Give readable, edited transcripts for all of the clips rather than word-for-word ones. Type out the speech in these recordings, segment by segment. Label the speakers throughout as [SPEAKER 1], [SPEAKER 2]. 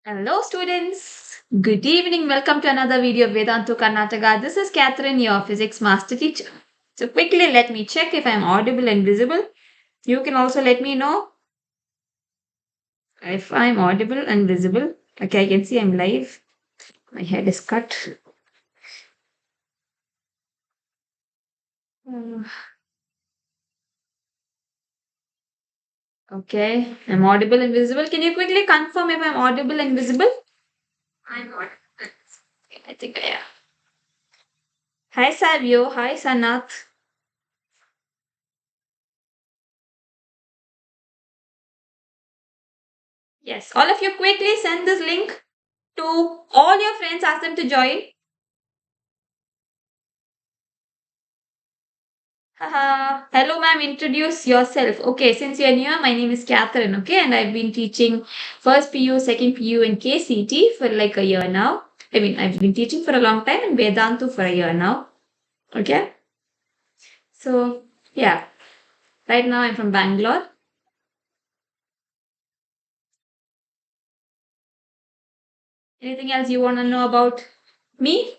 [SPEAKER 1] Hello students, good evening. Welcome to another video of Vedantu Karnataka. This is Catherine, your physics master teacher. So quickly let me check if I am audible and visible. You can also let me know if I am audible and visible. Okay, I can see I'm live. My head is cut. Uh, Okay, I'm audible and visible. Can you quickly confirm if I'm audible and visible? I'm audible. Okay, I think I am. Hi Savio, hi Sanath. Yes, all of you quickly send this link to all your friends, ask them to join. Haha. Hello, ma'am. Introduce yourself. Okay, since you're new, my name is Catherine. Okay, and I've been teaching first PU, second PU, and kcet for like a year now. I mean, I've been teaching for a long time and Vedantu for a year now. Okay, so yeah, right now I'm from Bangalore. Anything else you want to know about me?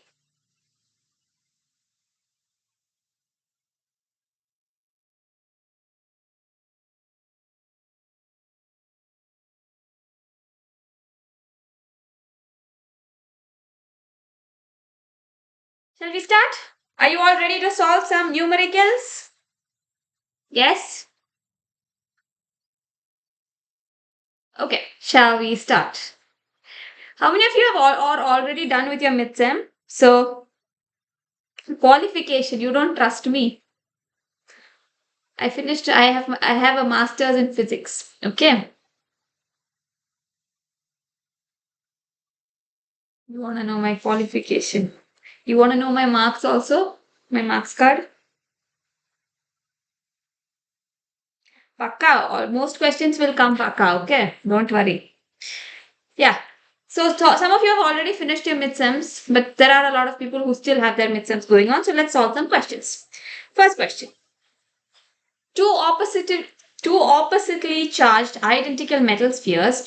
[SPEAKER 1] Shall we start? Are you all ready to solve some numericals? Yes? Okay, shall we start? How many of you have are already done with your midsem? So qualification, you don't trust me. I finished. I have a master's in physics. Okay. You want to know my qualification? You want to know my marks also? My marks card? Pakka. Or most questions will come pakka. Okay. Don't worry. Yeah. So some of you have already finished your midsems, but there are a lot of people who still have their midsems going on. So let's solve some questions. First question. Two opposite two oppositely charged identical metal spheres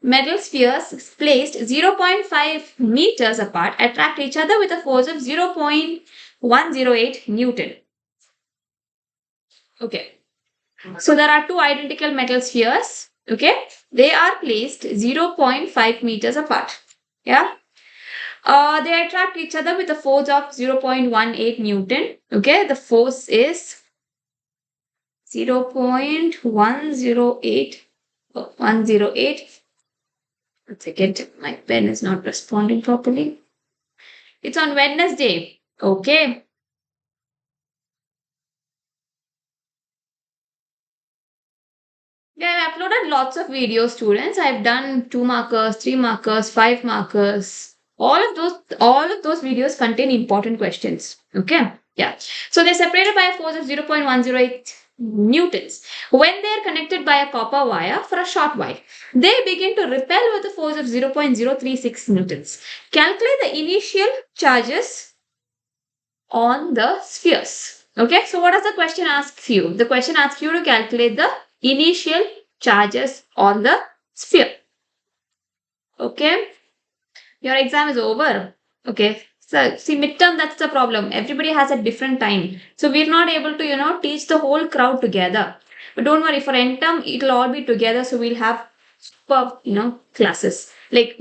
[SPEAKER 1] metal spheres placed 0.5 meters apart attract each other with a force of 0.108 Newton. Okay. So there are two identical metal spheres. Okay. They are placed 0.5 meters apart. Yeah. They attract each other with a force of 0.18 Newton. Okay. The force is 0.108. 108. One second, my pen is not responding properly. It's on Wednesday. Okay. Yeah, I've uploaded lots of videos, students. I've done 2 markers, 3 markers, 5 markers. All of those videos contain important questions. Okay. Yeah. So they're separated by a force of 0.108 newtons. When they're connected by a copper wire for a short while, they begin to repel with a force of 0.036 newtons. Calculate the initial charges on the spheres. Okay, so what does the question ask you? The question asks you to calculate the initial charges on the sphere. Okay, your exam is over. Okay, so see, midterm, that's the problem. Everybody has a different time. So we're not able to, teach the whole crowd together. But don't worry, for end term, it'll all be together. So we'll have superb, classes. Like,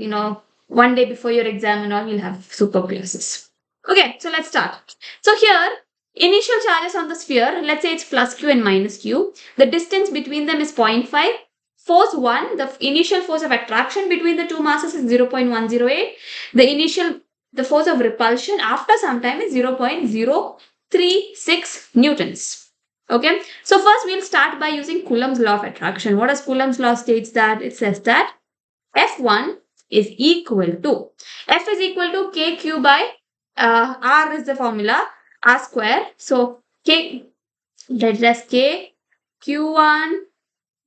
[SPEAKER 1] one day before your exam and all, we'll have superb classes. Okay, so let's start. So here, initial charges on the sphere, let's say it's plus q and minus q. The distance between them is 0.5. Force 1, the initial force of attraction between the two masses is 0.108. The force of repulsion after some time is 0.036 newtons. Okay, so first we'll start by using Coulomb's law of attraction. What does Coulomb's law states that? It says that F1 is equal to kq by R is the formula, R square. So K, that's K, Q1,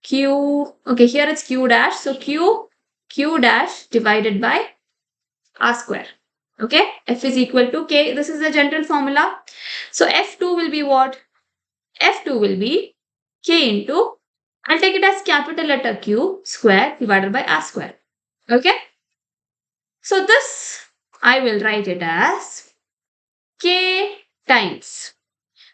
[SPEAKER 1] Q, okay, here it's Q dash. So Q dash divided by R square. Okay, F is equal to K. This is the general formula. So F2 will be what? F2 will be K into, I'll take it as capital letter Q square divided by R square. Okay. So this I will write it as K times.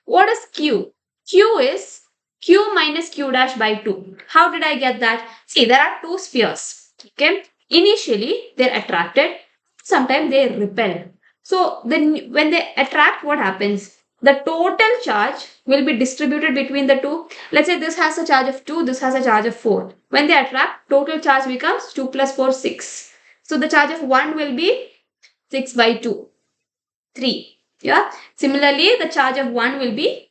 [SPEAKER 1] What is Q? Q is Q minus Q dash by 2. How did I get that? See, there are two spheres. Okay. Initially, they're attracted. Sometimes they repel. So then when they attract, what happens? The total charge will be distributed between the two. Let's say this has a charge of 2, this has a charge of 4. When they attract, total charge becomes 2 plus 4, 6. So the charge of 1 will be 6 by 2, 3. Yeah. Similarly, the charge of 1 will be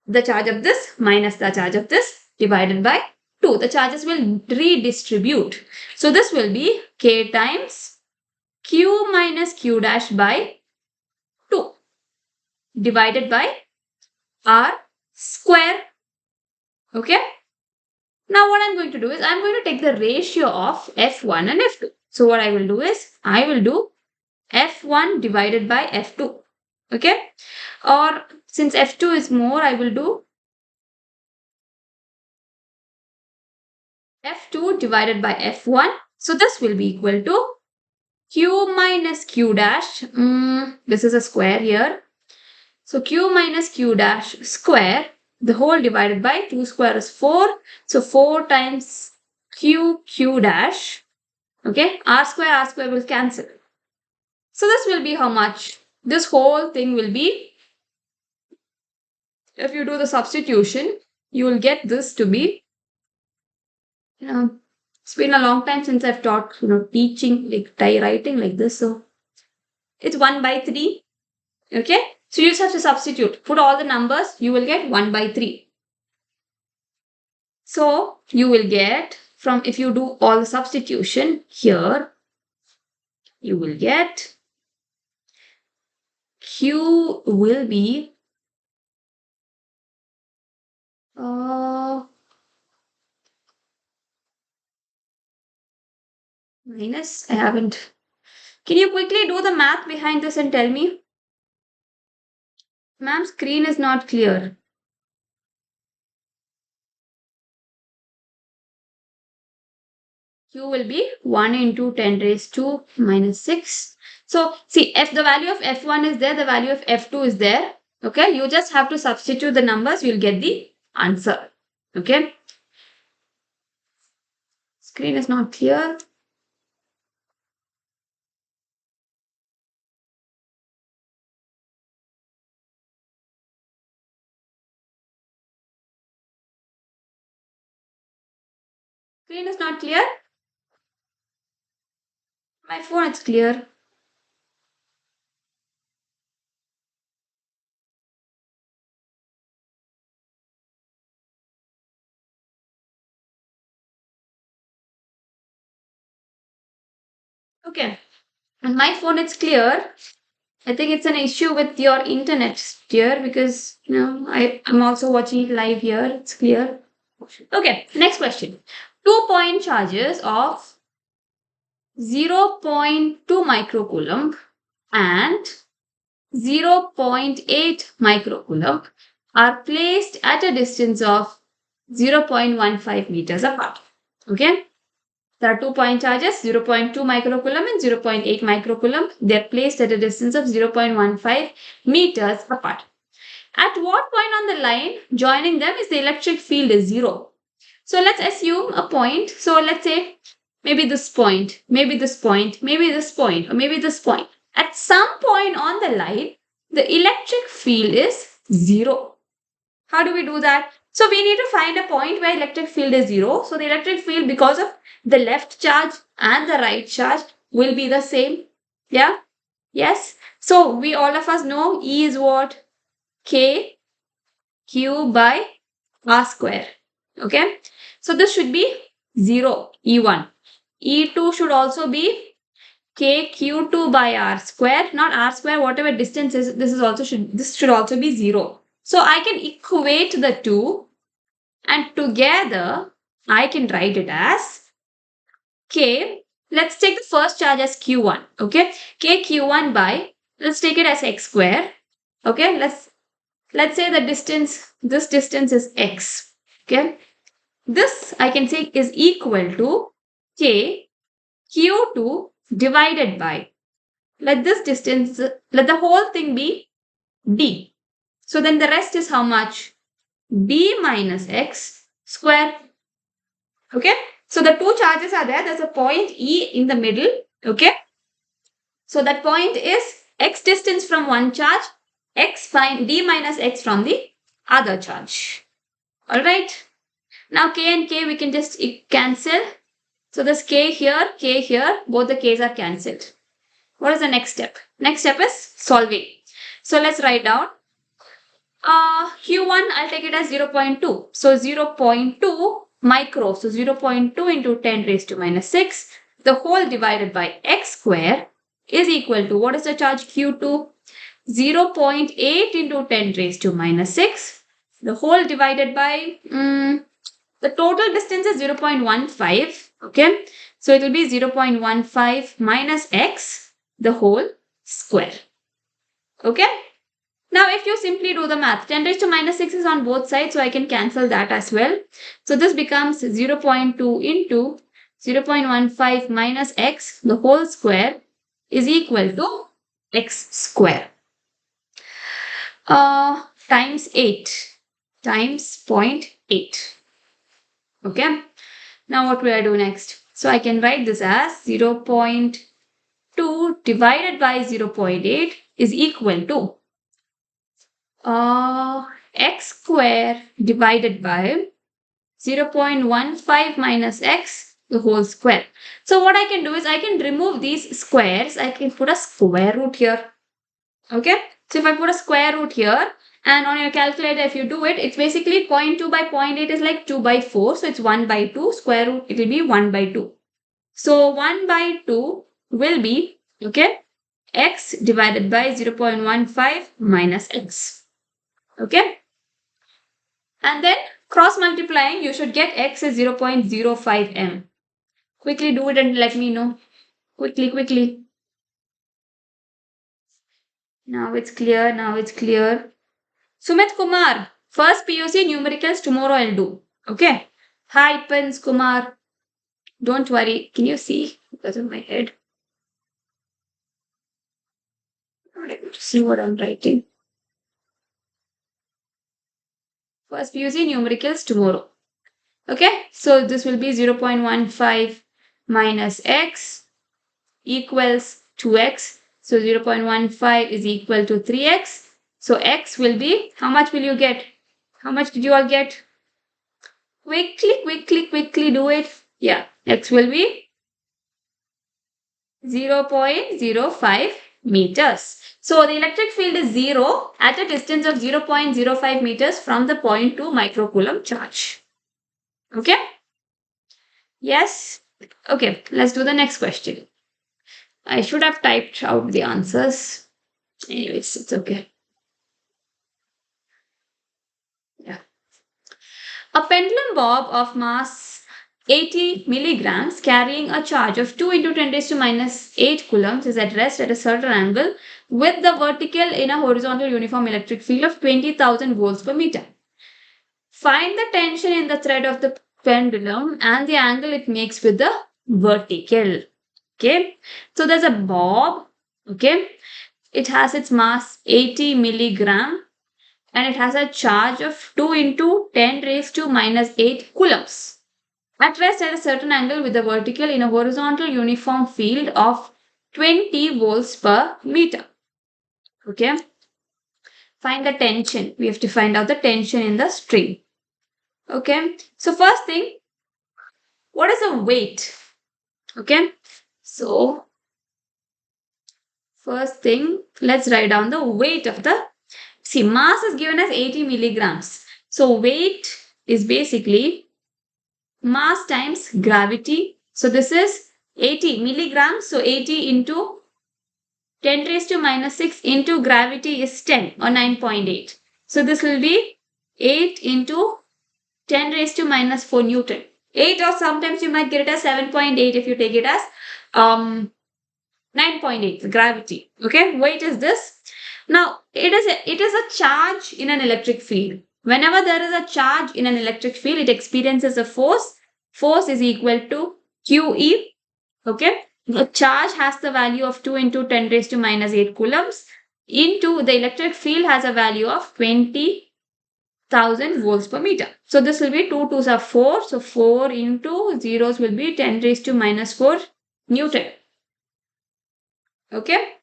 [SPEAKER 1] the charge of this minus the charge of this divided by 2. The charges will redistribute. So this will be K times Q minus Q dash by 2 divided by R square. Okay. Now what I'm going to do is I'm going to take the ratio of F1 and F2. So what I will do is I will do F1 divided by F2. Okay. Or since F2 is more, I will do F2 divided by F1. So this will be equal to Q minus Q dash. This is a square here. So Q minus Q dash square, the whole divided by 2 square is 4. So 4 times Q dash. Okay, R square will cancel. So this will be how much? This whole thing will be, if you do the substitution, you will get this to be, it's been a long time since I've taught, teaching, like writing like this. So it's 1 by 3. Okay. So you just have to substitute. Put all the numbers. You will get 1 by 3. So you will get from, if you do all the substitution here, you will get Q will be minus, I haven't. Can you quickly do the math behind this and tell me? Ma'am, screen is not clear. Q will be 1 into 10 raised to minus 6. So see, if the value of F1 is there, the value of F2 is there. Okay, you just have to substitute the numbers, you'll get the answer. Okay. Screen is not clear. Screen is not clear. My phone is clear. Okay. And my phone is clear. I think it's an issue with your internet here because I'm also watching it live here. It's clear. Okay, next question. 2-point charges of 0.2 microcoulomb and 0.8 microcoulomb are placed at a distance of 0.15 meters apart. Okay. There are 2-point charges, 0.2 microcoulomb and 0.8 microcoulomb. They are placed at a distance of 0.15 meters apart. At what point on the line joining them is the electric field is 0? So let's assume a point. So let's say maybe this point, maybe this point, maybe this point, or maybe this point. At some point on the line, the electric field is 0. How do we do that? So we need to find a point where electric field is 0. So the electric field, because of the left charge and the right charge, will be the same. Yeah? Yes? So we all of us know E is what? K Q by R square. Okay? So this should be 0, E1. E2 should also be KQ2 by R square, not R square, whatever distance is, this should also be 0. So I can equate the two and together I can write it as K. Let's take the first charge as Q1. Okay. KQ1 by, let's take it as X square. Okay. Let's say the distance, this distance is X. Okay. This I can say is equal to K Q2 divided by, let this distance, let the whole thing be D. So then the rest is how much? D minus X square. Okay. So the two charges are there. There's a point E in the middle. Okay. So that point is X distance from one charge, D minus X from the other charge. Alright. Now K and K we can just cancel. So this K here, both the K's are cancelled. What is the next step? Next step is solving. So let's write down. Q1, I'll take it as 0.2. So 0.2 micro. So 0.2 into 10 raised to minus 6. The whole divided by X square is equal to, what is the charge Q2? 0.8 into 10 raised to minus 6. The whole divided by, the total distance is 0.15. Okay. So it will be 0.15 minus X, the whole square. Okay. Now, if you simply do the math, 10 raised to minus 6 is on both sides, so I can cancel that as well. So this becomes 0.2 into 0.15 minus X, the whole square, is equal to X square. Times 8 times 0.8. Okay. Now what will I do next? So I can write this as 0.2 divided by 0.8 is equal to X square divided by 0.15 minus X, the whole square. So what I can do is I can remove these squares. I can put a square root here. Okay. So if I put a square root here, and on your calculator, if you do it, it's basically 0.2 by 0.8 is like 2 by 4. So it's 1 by 2. Square root, it will be 1 by 2. So 1 by 2 will be, okay, X divided by 0.15 minus X. Okay. And then cross multiplying, you should get X as 0.05 m. Quickly do it and let me know. Quickly. Now it's clear. Sumit Kumar, first PUC numericals tomorrow I'll do. Okay. Hi, Pins Kumar. Don't worry. Can you see because of my head? I'm not able to see what I'm writing. First PUC numericals tomorrow. Okay. So this will be 0.15 minus X equals 2X. So 0.15 is equal to 3X. So X will be, how much will you get? How much did you all get? Quickly do it. Yeah, X will be 0.05 meters. So the electric field is 0 at a distance of 0.05 meters from the 0.2 microcoulomb charge. Okay? Yes? Okay, let's do the next question. I should have typed out the answers. Anyways, it's okay. Yeah. A pendulum bob of mass 80 milligrams carrying a charge of 2 into 10 raised to minus 8 coulombs is at rest at a certain angle with the vertical in a horizontal uniform electric field of 20,000 volts per meter. Find the tension in the thread of the pendulum and the angle it makes with the vertical. Okay, so there's a bob. Okay, it has its mass 80 milligram and it has a charge of 2 into 10 raised to minus 8 coulombs. At rest at a certain angle with the vertical in a horizontal uniform field of 20 volts per meter. Okay. Find the tension. We have to find out the tension in the string. Okay. So first thing, what is the weight? Okay. So first thing, let's write down the weight of the, see, mass is given as 80 milligrams. So weight is basically mass times gravity. So this is 80 milligrams. So 80 into 10 raised to minus 6 into gravity is 10 or 9.8. So this will be 8 into 10 raised to minus 4 Newton. 8 or sometimes you might get it as 7.8 if you take it as 9.8 gravity. Okay, weight is this. Now it is a charge in an electric field. Whenever there is a charge in an electric field, it experiences a force. Force is equal to QE. Okay. The charge has the value of 2 into 10 raised to minus 8 coulombs into the electric field has a value of 20,000 volts per meter. So this will be 2 2s are 4. So 4 into zeros will be 10 raised to minus 4 Newton. Okay.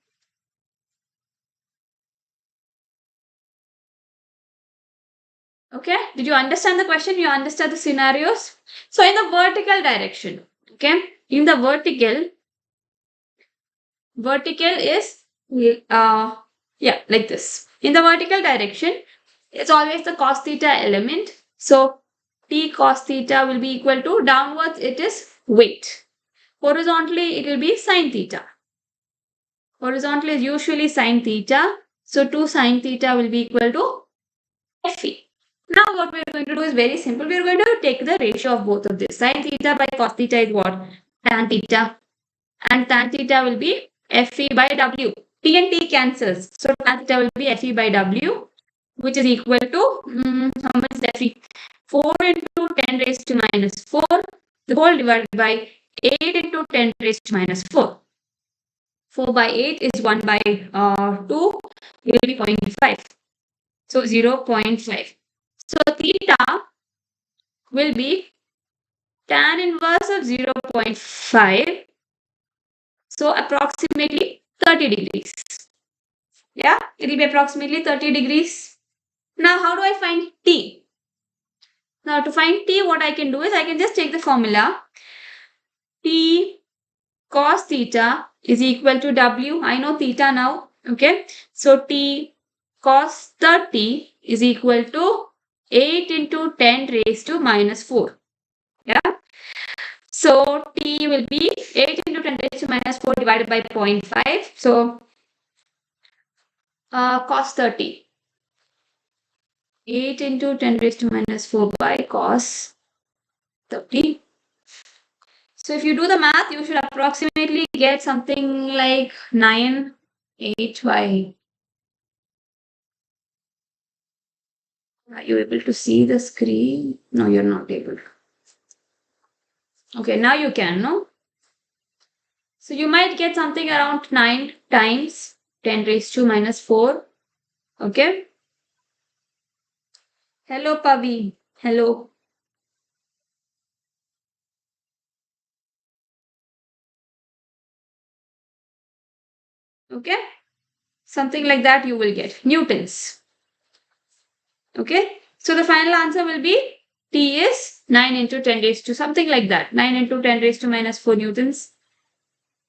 [SPEAKER 1] Okay. Did you understand the question? You understand the scenarios? So in the vertical direction, okay, in the vertical is like this. In the vertical direction, it's always the cos theta element. So t cos theta will be equal to downwards, it is weight. Horizontally, it will be sine theta. Horizontal is usually sine theta. So 2 sine theta will be equal to Fe. Now what we are going to do is very simple. We are going to take the ratio of both of this. Sine theta by cos theta is what? Tan theta. And tan theta will be Fe by W. T and T cancels. So tan theta will be Fe by W, which is equal to, how much is Fe? 4 into 10 raised to minus 4, the whole divided by 8 into 10 raised to minus 4. 4 by 8 is 1 by 2, it will be 0.5. So 0.5. So theta will be tan inverse of 0.5. So approximately 30 degrees. Yeah, it will be approximately 30 degrees. Now, how do I find T? Now, to find T, what I can do is I can just take the formula. T cos theta is equal to W. I know theta now. Okay. So, T cos 30 is equal to 8 into 10 raised to minus 4. Yeah. So, T will be 8 into 10 raised to minus 4 divided by 0.5. So, cos 30. 8 into 10 raised to minus 4 by cos 30. So if you do the math, you should approximately get something like 9, 8 by. Are you able to see the screen? No, you're not able. Okay, now you can, no? So you might get something around 9 times 10 raised to minus 4. Okay? Hello, Pavi. Hello. Okay? Something like that you will get. Newtons. Okay? So the final answer will be T is 9 into 10 raised to something like that. 9 into 10 raised to minus 4 newtons.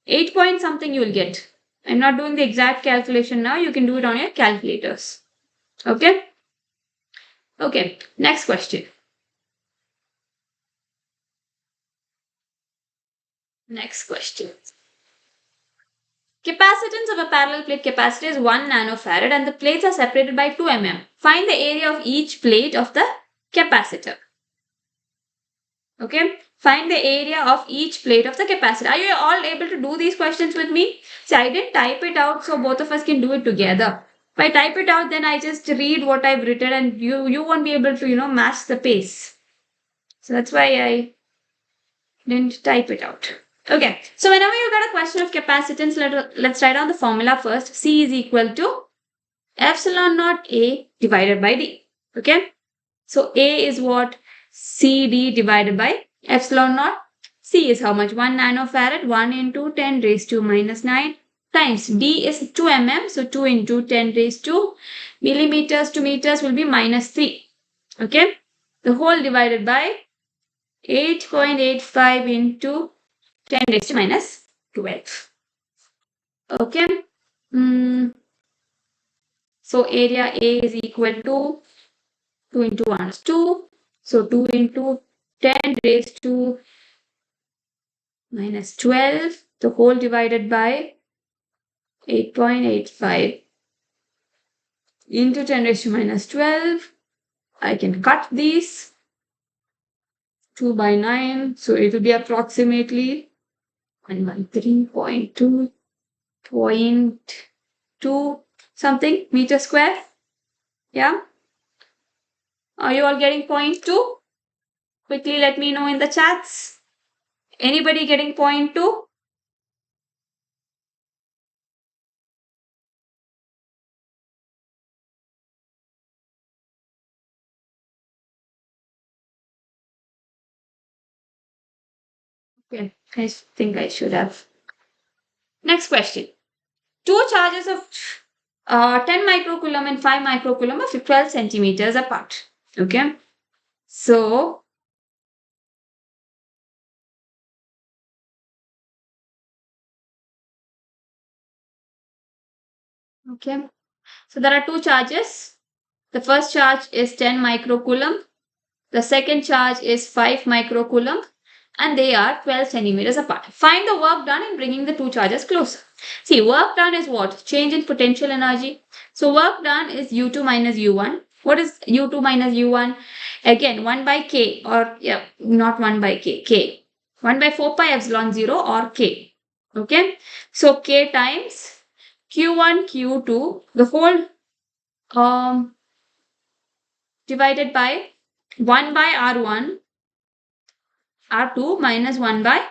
[SPEAKER 1] 8 point something you will get. I'm not doing the exact calculation now. You can do it on your calculators. Okay? Okay. Next question. Next question. Capacitance of a parallel plate capacitor is 1 nanofarad and the plates are separated by 2 mm. Find the area of each plate of the capacitor. Okay, find the area of each plate of the capacitor. Are you all able to do these questions with me? See, I didn't type it out so both of us can do it together. If I type it out, then I just read what I've written and you won't be able to, match the pace. So that's why I didn't type it out. Okay, so whenever you get a question of capacitance, let's write down the formula first. C is equal to epsilon naught A divided by D. Okay, so A is what? CD divided by epsilon naught. C is how much? 1 nanofarad, 1 into 10 raised to minus 9 times. D is 2 mm, so 2 into 10 raised to millimeters to meters will be minus 3. Okay, the whole divided by 8.85 into 10 raised to minus 12. Okay. So area A is equal to 2 into 1 is 2. So 2 into 10 raised to minus 12. The whole divided by 8.85 into 10 raised to minus 12. I can cut these. 2 by 9. So it will be approximately 113.2 something meter square. Yeah. Are you all getting 0.2? Quickly let me know in the chats. Anybody getting 0.2? Okay, I think I should have. Next question. Two charges of 10 microcoulomb and 5 microcoulomb are 12 centimeters apart. Okay. So, okay. So there are two charges. The first charge is 10 microcoulomb. The second charge is 5 microcoulomb and they are 12 centimeters apart. Find the work done in bringing the two charges closer. See, work done is what? Change in potential energy. So work done is U2 minus U1. What is U2 minus U1? Again, 1 by K or, yeah, not 1 by K, K. 1 by 4 pi epsilon 0 or K. Okay. So K times Q1, Q2, the whole divided by 1 by R1, R2 minus 1 by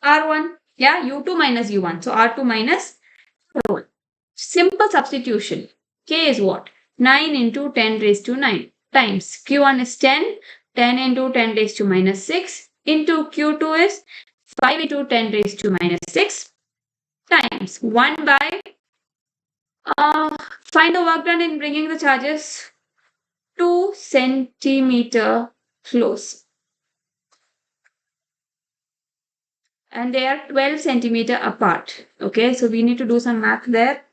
[SPEAKER 1] R1. Yeah, U2 minus U1. So R2 minus R1. Simple substitution. K is what? 9 into 10 raised to 9 times Q1 is 10, 10 into 10 raised to minus 6 into Q2 is 5 into 10 raised to minus 6 times 1 by find the work done in bringing the charges 2 centimeter close. And they are 12 centimeter apart. Okay, so we need to do some math there.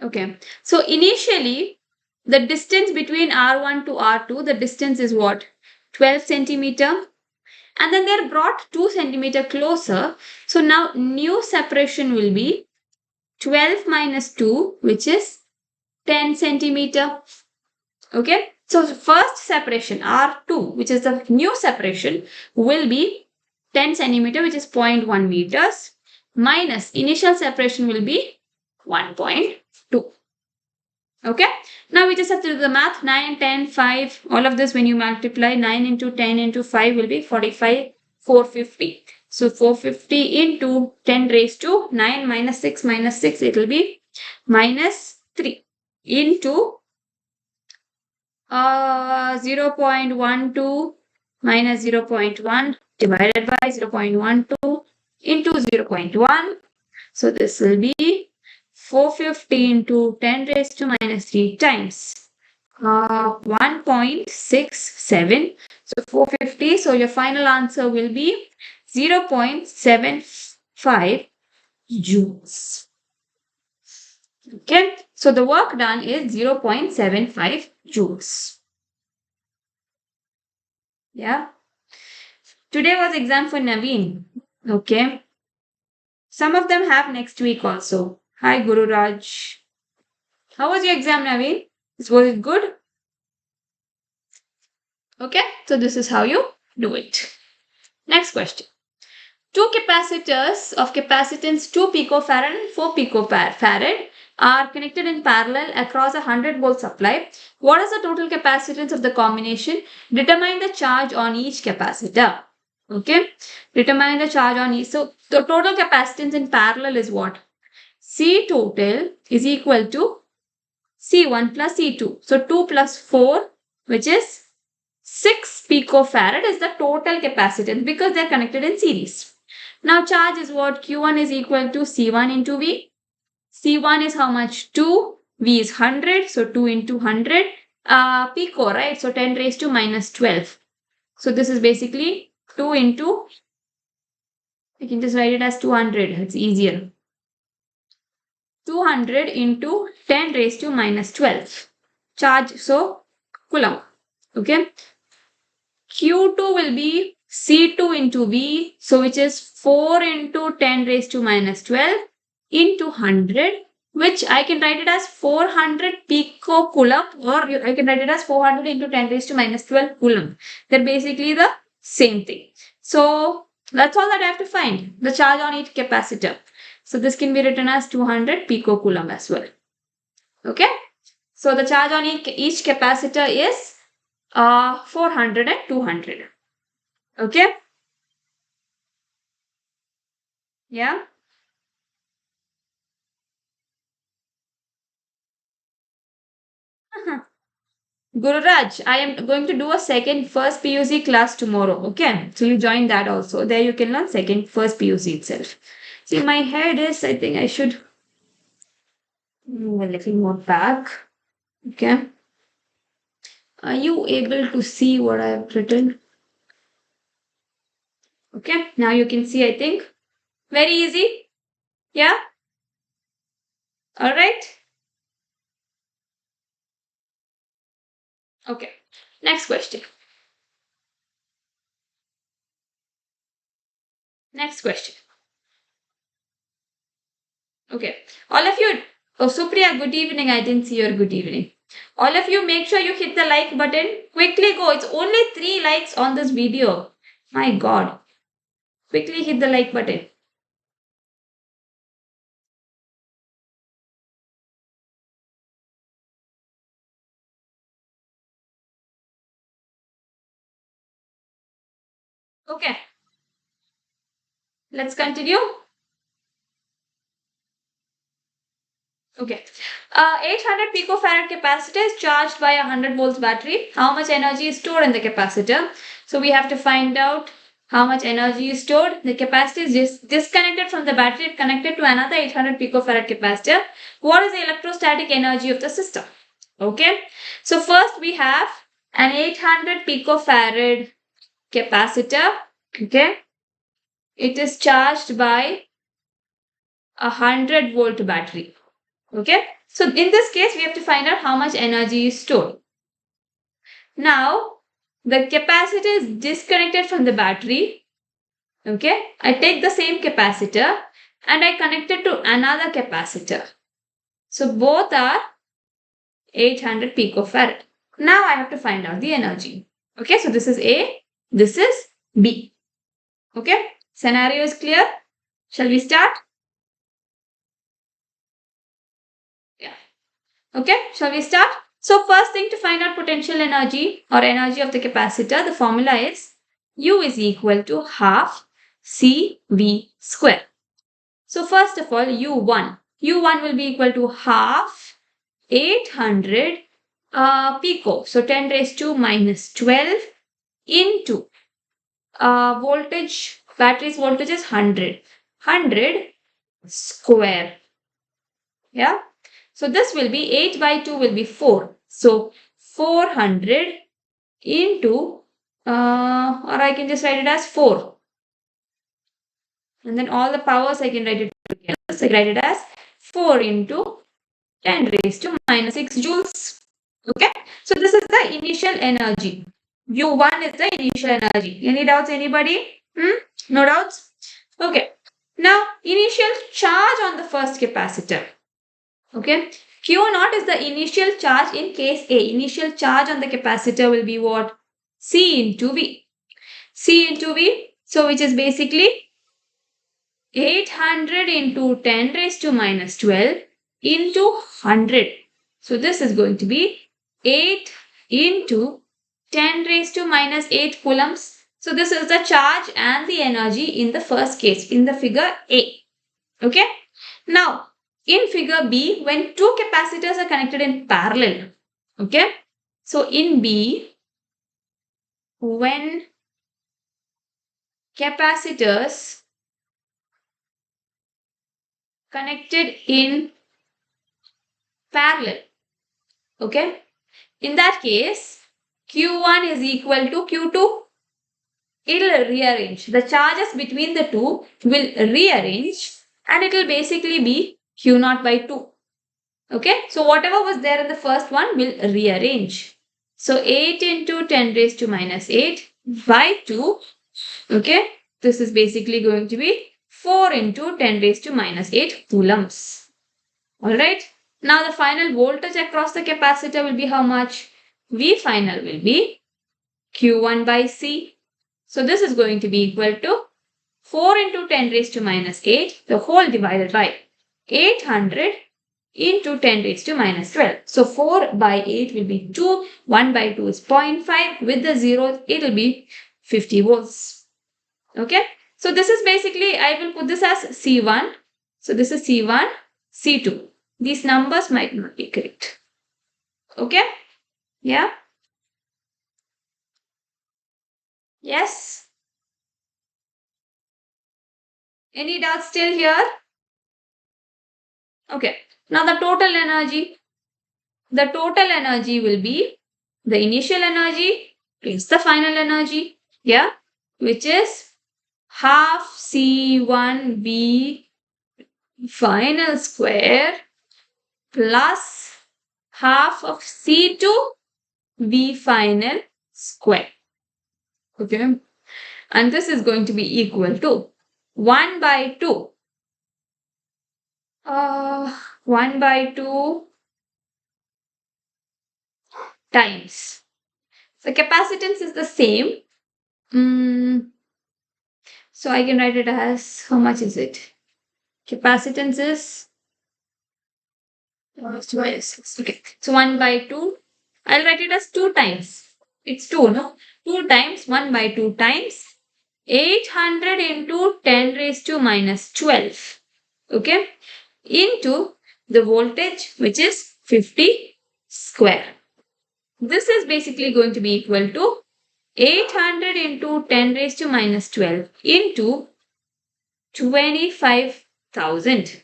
[SPEAKER 1] Okay, so initially the distance between R1 to R2, the distance is what? 12 centimeter. And then they're brought 2 centimeter closer. So now new separation will be 12 minus 2, which is 10 centimeter. Okay, so first separation R2, which is the new separation, will be 10 centimeter, which is 0.1 meters, minus initial separation will be 1.2. Okay, now we just have to do the math. 9, 10, 5, all of this when you multiply 9 into 10 into 5 will be 45, 450. So 450 into 10 raised to 9 minus 6, it will be minus 3 into 0.12 minus 0.1 divided by 0.12 into 0.1. So this will be 450 into 10 raised to minus 3 times 1.67. So 450. So your final answer will be 0.75 joules. Okay. So the work done is 0.75 joules. Yeah. Today was exam for Naveen. Okay. Some of them have next week also. Hi, Guru Raj. How was your exam, Naveen? Was it good? Okay. So this is how you do it. Next question. Two capacitors of capacitance 2 picofarad and 4 picofarad are connected in parallel across a 100-volt supply. What is the total capacitance of the combination? Determine the charge on each capacitor. Okay, determine the charge on each. So the total capacitance in parallel is what? C total is equal to C1 plus C2. So 2 plus 4, which is 6 picofarad is the total capacitance because they are connected in series. Now charge is what? Q1 is equal to C1 into V. C1 is how much? 2. V is 100. So 2 into 100. Pico, right? So 10 raised to minus 12. So this is basically 2 into, I can just write it as 200. It's easier. 200 into 10 raised to minus 12. Charge, so coulomb. Okay. Q2 will be C2 into V, so which is 4 into 10 raised to minus 12 into 100, which I can write it as 400 picocoulomb, or I can write it as 400 into 10 raised to minus 12 coulomb. They're basically the same thing. So that's all that I have to find, the charge on each capacitor. So this can be written as 200 picocoulomb as well. Okay. So the charge on each capacitor is 400 and 200. Okay. Yeah. Guru Raj, I am going to do a first PUC class tomorrow. Okay, so you join that also. There you can learn first PUC itself. See, my head is, I think I should move a little more back. Okay. Are you able to see what I have written? Okay, now you can see, I think. Very easy. Yeah. All right. Okay. Next question. Next question. Okay. All of you. Oh, Supriya, good evening. I didn't see your good evening. All of you, make sure you hit the like button. Quickly go. It's only 3 likes on this video. My God. Quickly hit the like button. Okay. Let's continue. Okay. 800 picofarad capacitor is charged by a 100 volts battery. How much energy is stored in the capacitor? So we have to find out how much energy is stored. The capacitor is disconnected from the battery, connected to another 800 picofarad capacitor. What is the electrostatic energy of the system? Okay. So first we have an 800 picofarad capacitor. Okay. It is charged by a 100 volt battery. Okay. So in this case, we have to find out how much energy is stored. Now, the capacitor is disconnected from the battery. Okay. I take the same capacitor and I connect it to another capacitor. So both are 800 picofarad. Now I have to find out the energy. Okay. So this is A. This is B. Okay. Scenario is clear. Shall we start? Yeah. Okay. Shall we start? So first thing, to find out potential energy or energy of the capacitor, the formula is U is equal to half CV square. So first of all, U1 will be equal to half 800 pico. So 10 raised to minus 12 into voltage, battery's voltage is 100. 100 square. Yeah. So this will be 8 by 2 will be 4. So 400 into, or I can just write it as 4. And then all the powers I can write it together. So I write it as 4 into 10 raised to minus 6 joules. Okay. So this is the initial energy. U1 is the initial energy. Any doubts, anybody? No doubts? Okay. Now, initial charge on the first capacitor. Okay. Q naught is the initial charge in case A. Initial charge on the capacitor will be what? C into V. C into V. So which is basically 800 into 10 raised to minus 12 into 100. So this is going to be 8 into 10 raised to minus 8 coulombs. So this is the charge and the energy in the first case, in the figure A. Okay. Now, in figure B, when two capacitors are connected in parallel, okay. So in B, when capacitors connected in parallel, okay. In that case, Q1 is equal to Q2. It will rearrange. The charges between the two will rearrange and it will basically be Q0 by 2. Okay, so whatever was there in the first one will rearrange. So 8 into 10 raised to minus 8 by 2. Okay, this is basically going to be 4 into 10 raised to minus 8 coulombs. Alright, now the final voltage across the capacitor will be how much? V final will be Q1 by C. So this is going to be equal to 4 into 10 raised to minus 8, the whole divided by 800 into 10 raised to minus 12. So 4 by 8 will be 2, 1 by 2 is 0.5, with the zeros it will be 50 volts. Okay, so this is basically, I will put this as C1. So this is C1, C2. These numbers might not be correct. Okay, yeah. Yes? Any doubts still here? Okay. Now the total energy. The total energy will be the initial energy plus the final energy. Yeah? Which is half C1V final square plus half of C2V final square. Okay. And this is going to be equal to 1 by 2. 1 by 2 times. So capacitance is the same. So I can write it as, how much is it? Capacitance is okay. So 1 by 2. I'll write it as 2 times. It's 2, no? 2 times 1 by 2 times 800 into 10 raised to minus 12. Okay? Into the voltage, which is 50 square. This is basically going to be equal to 800 into 10 raised to minus 12 into 25,000.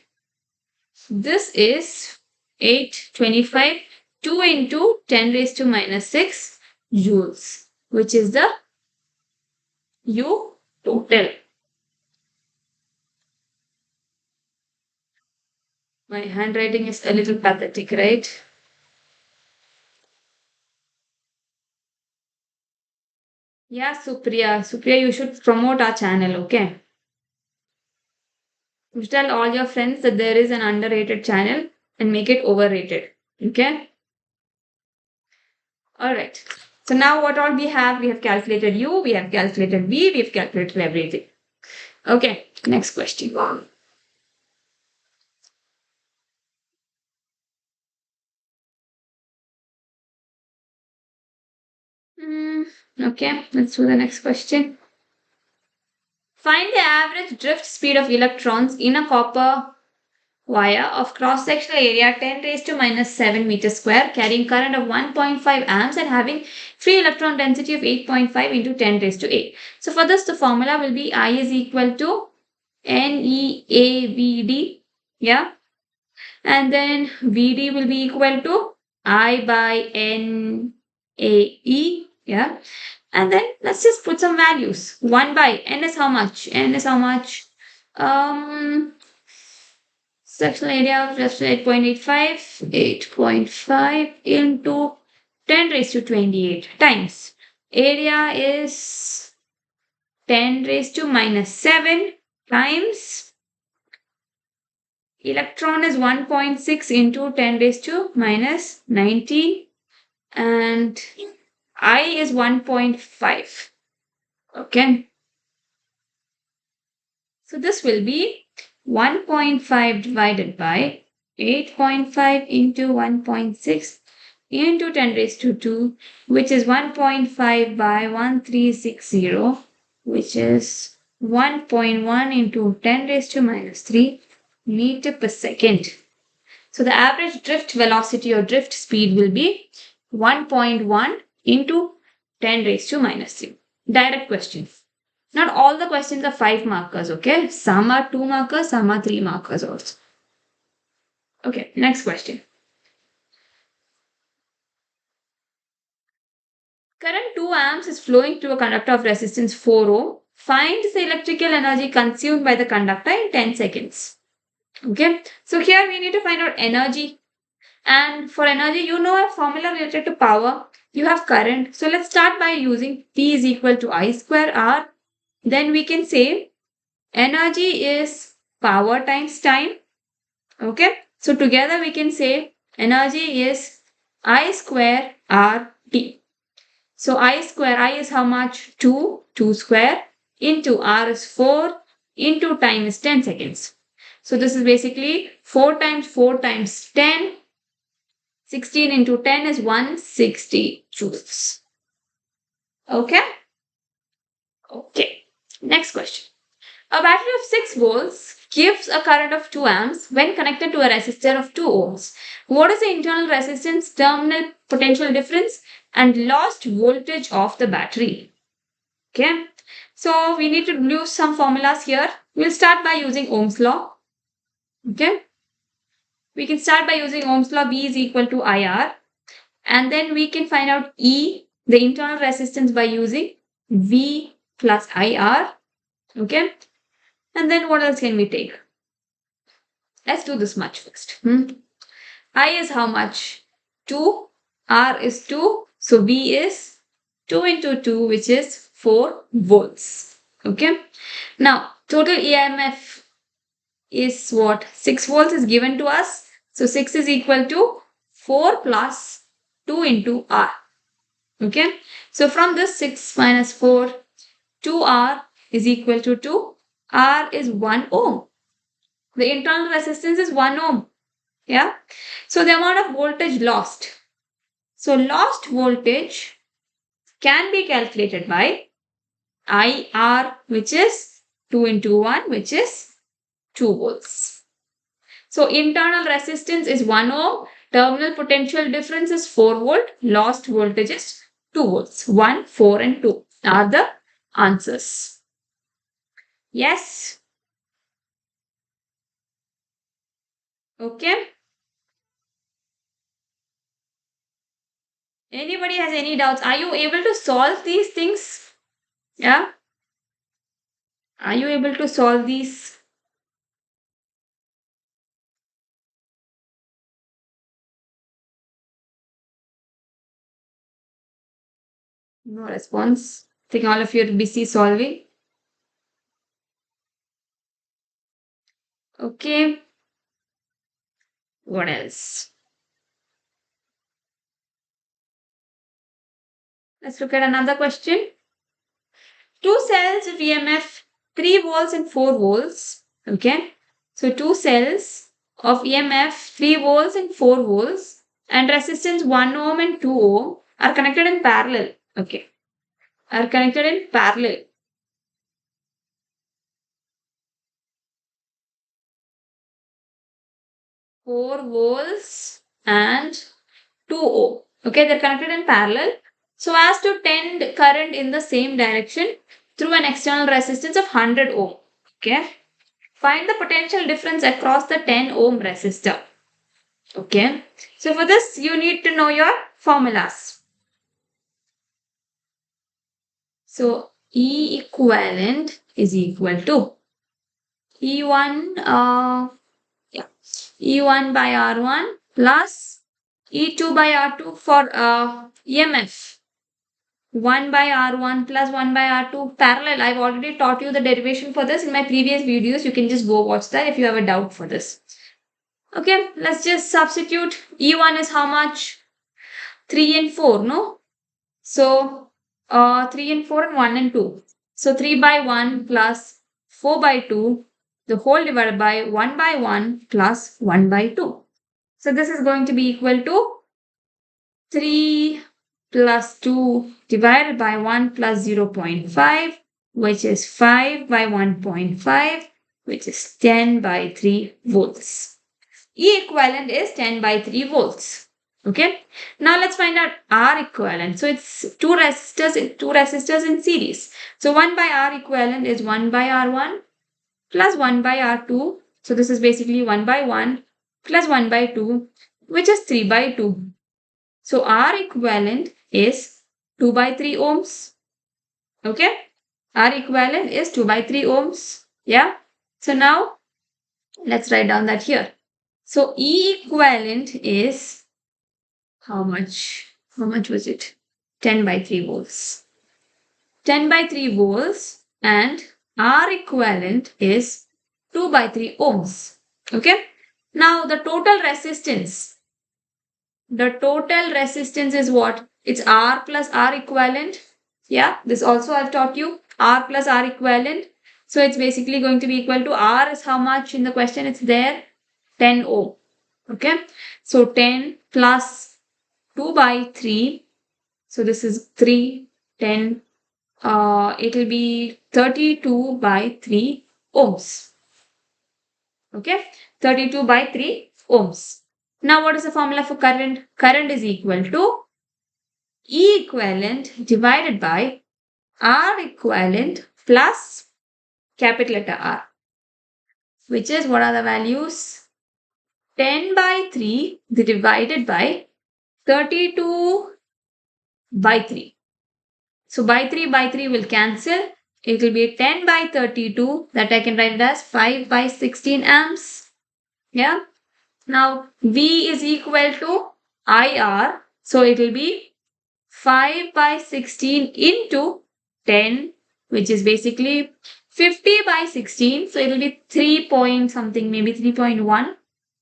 [SPEAKER 1] This is 825, 2 into 10 raised to minus 6 joules, which is the U total. My handwriting is a little pathetic, right? Yeah, Supriya. Supriya, you should promote our channel, okay? You should tell all your friends that there is an underrated channel and make it overrated, okay? All right. So now what all we have calculated U, we have calculated V, we have calculated everything. Okay, next question. Okay, let's do the next question. Find the average drift speed of electrons in a copper wire of cross-sectional area 10 raised to minus 7 meters square, carrying current of 1.5 amps and having free electron density of 8.5 into 10 raised to 8. So for this, the formula will be I is equal to NEAVD. Yeah. And then VD will be equal to I by NAE. Yeah. And then let's just put some values. 1 by N is how much? N is how much? Sectional area of just 8.85. 8.5 into 10 raised to 28 times. Area is 10 raised to minus 7 times. Electron is 1.6 into 10 raised to minus 19. And I is 1.5. Okay. So this will be 1.5 divided by 8.5 into 1.6 into 10 raised to 2, which is 1.5 by 1360, which is 1.1 into 10 raised to minus 3 meter per second. So the average drift velocity or drift speed will be 1.1 into 10 raised to minus 3. Direct question. Not all the questions are 5 markers, okay? Some are 2 markers, some are 3 markers also. Okay, next question. Current 2 amps is flowing through a conductor of resistance 4 ohm. Find the electrical energy consumed by the conductor in 10 seconds. Okay, so here we need to find out energy. And for energy, you know a formula related to power. You have current. So let's start by using P is equal to I square R. Then we can say energy is power times time. Okay, so together we can say energy is I square R T. So I square, I is how much? 2, 2 square into R is 4 into time is 10 seconds. So this is basically 4 times 10. 16 into 10 is 160 joules. Okay? Okay. Next question. A battery of 6 volts gives a current of 2 amps when connected to a resistor of 2 ohms. What is the internal resistance, terminal potential difference, and lost voltage of the battery? Okay. So we need to use some formulas here. We'll start by using Ohm's law. Okay. We can start by using Ohm's law. B is equal to IR. And then we can find out E, the internal resistance, by using V plus IR. Okay. And then what else can we take? Let's do this much first. I is how much? 2. R is 2. So V is 2 into 2, which is 4 volts. Okay. Now, total EMF is what? 6 volts is given to us. So 6 is equal to 4 plus 2 into R. Okay. So from this 6 minus 4, 2R is equal to 2. R is 1 ohm. The internal resistance is 1 ohm. Yeah. So the amount of voltage lost. So lost voltage can be calculated by IR, which is 2 into 1, which is 2 volts. So internal resistance is 1 ohm. Terminal potential difference is 4 volt. Lost voltage is 2 volts. 1, 4 and 2 are the answers. Yes. Okay. Anybody has any doubts? Are you able to solve these things? Yeah. Are you able to solve these? No response. I think all of you are busy solving. Okay. What else? Let's look at another question. Two cells of EMF 3 volts and 4 volts. Okay. So two cells of EMF 3 volts and 4 volts and resistance 1 ohm and 2 ohm are connected in parallel. Okay. Are connected in parallel. 4 volts and 2 ohm. Okay, they're connected in parallel so as to tend current in the same direction through an external resistance of 100 ohm. Okay, find the potential difference across the 10 ohm resistor. Okay, so for this you need to know your formulas. So E equivalent is equal to E1 E1 by R1 plus E2 by R2 for EMF. 1 by R1 plus 1 by R2 parallel. I've already taught you the derivation for this in my previous videos. You can just go watch that if you have a doubt for this. Okay, let's just substitute. E1 is how much? 3 and 4, no? So, 3 and 4 and 1 and 2. So, 3 by 1 plus 4 by 2, the whole divided by 1 by 1 plus 1 by 2. So, this is going to be equal to 3 plus 2 divided by 1 plus 0.5, which is 5 by 1.5, which is 10 by 3 volts. E equivalent is 10 by 3 volts. Okay. Now let's find out R equivalent. So it's two resistors in series. So 1 by R equivalent is 1 by R1 plus 1 by R2. So this is basically 1 by 1 plus 1 by 2, which is 3 by 2. So R equivalent is 2 by 3 ohms. Okay. R equivalent is 2 by 3 ohms. Yeah. So now let's write down that here. So E equivalent is how much? How much was it? 10 by 3 volts. 10 by 3 volts and R equivalent is 2 by 3 ohms. Okay. Now the total resistance. The total resistance is what? It's R plus R equivalent. Yeah, this also I've taught you. R plus R equivalent. So it's basically going to be equal to R is how much in the question? It's there 10 ohm. Okay. So 10 plus 2 by 3. So this is 3, 10. It will be 32 by 3 ohms. Okay. 32 by 3 ohms. Now what is the formula for current? Current is equal to E equivalent divided by R equivalent plus capital letter R, which is what are the values? 10 by 3 divided by 32 by 3. So by 3 will cancel. It will be 10 by 32, that I can write it as 5 by 16 amps. Yeah. Now V is equal to IR. So it will be 5 by 16 into 10, which is basically 50 by 16. So it will be 3 point something, maybe 3.1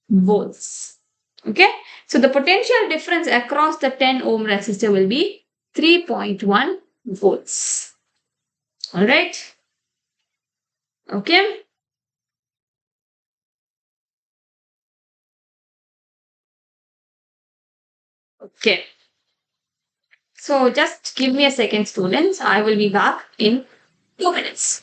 [SPEAKER 1] volts. Okay. So the potential difference across the 10 ohm resistor will be 3.1 volts. All right. Okay. Okay. So just give me a second, students. I will be back in 2 minutes.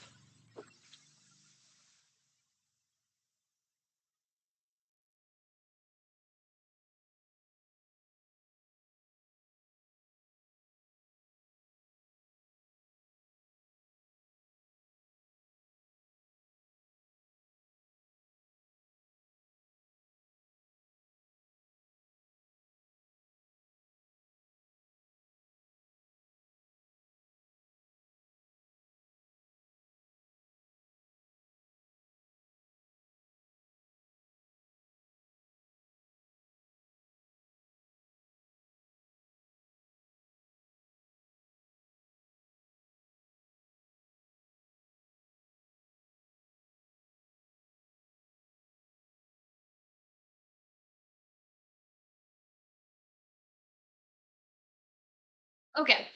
[SPEAKER 1] Okay.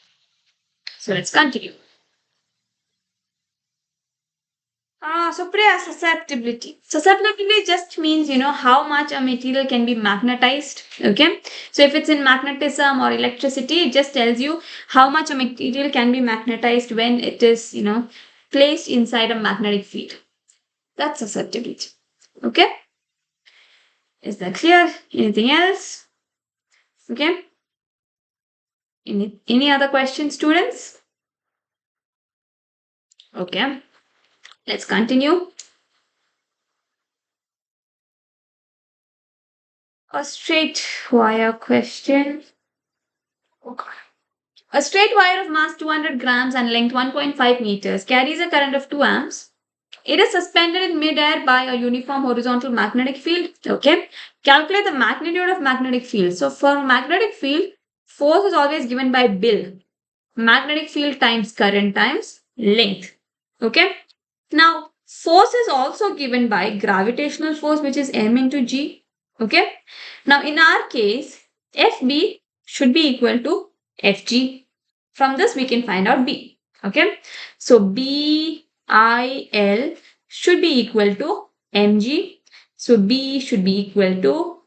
[SPEAKER 1] So let's continue. So Priya, susceptibility. Susceptibility just means, how much a material can be magnetized. Okay. So if it's in magnetism or electricity, it just tells you how much a material can be magnetized when it is, placed inside a magnetic field. That's susceptibility. Okay. Is that clear? Anything else? Okay. Any other questions, students? Okay. Let's continue. A straight wire question. Okay. A straight wire of mass 200 grams and length 1.5 meters carries a current of 2 amps. It is suspended in mid-air by a uniform horizontal magnetic field. Okay. Calculate the magnitude of magnetic field. So for magnetic field, force is always given by Bill. Magnetic field times current times length. Okay. Now, force is also given by gravitational force, which is m into g. Okay. Now, in our case, FB should be equal to FG. From this, we can find out B. Okay. So, BIL should be equal to mg. So, B should be equal to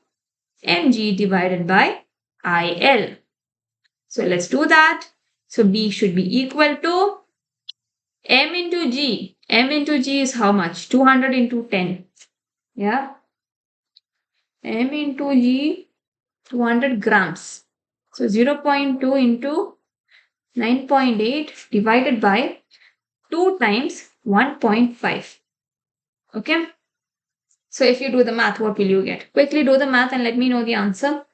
[SPEAKER 1] mg divided by IL. So, let's do that. So, B should be equal to M into G. M into G is how much? 200 into 10. Yeah. M into G, 200 grams. So 0.2 into 9.8 divided by 2 times 1.5. Okay. So if you do the math, what will you get? Quickly do the math and let me know the answer.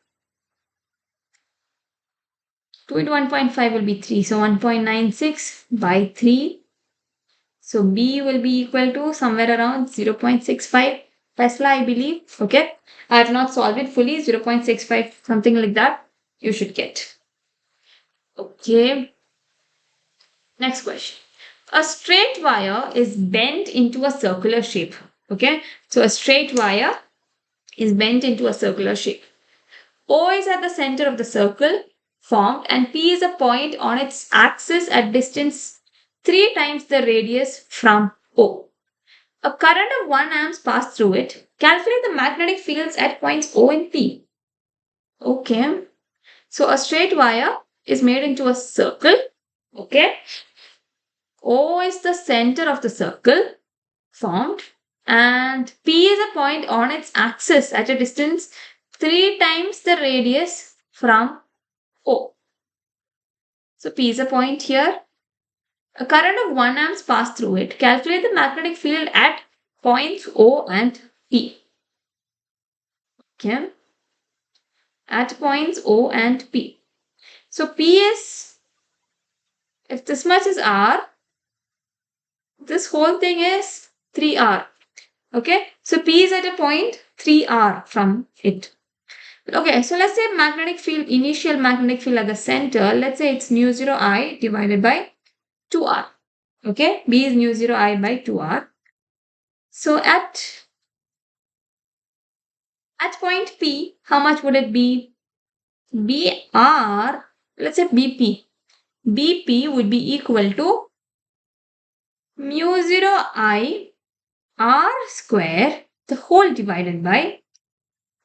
[SPEAKER 1] 2 into 1.5 will be 3. So 1.96 by 3. So B will be equal to somewhere around 0.65 Tesla, I believe. Okay. I have not solved it fully. 0.65, something like that you should get. Okay. Next question. A straight wire is bent into a circular shape. Okay. So a straight wire is bent into a circular shape. O is at the center of the circle formed and P is a point on its axis at distance 3 times the radius from O. A current of 1 amps passed through it. Calculate the magnetic fields at points O and P. Okay. So a straight wire is made into a circle. Okay. O is the center of the circle formed and P is a point on its axis at a distance 3 times the radius from O. So P is a point here. A current of 1 amps pass through it. Calculate the magnetic field at points O and P. Okay. At points O and P. So P is, if this much is R, this whole thing is 3R. Okay. So P is at a point 3R from it. Okay, so let's say magnetic field, initial magnetic field at the center, let's say it's mu 0 I divided by 2R. Okay, B is mu 0 I by 2R. So at point P, how much would it be? BR, let's say BP. BP would be equal to mu 0 I R square, the whole divided by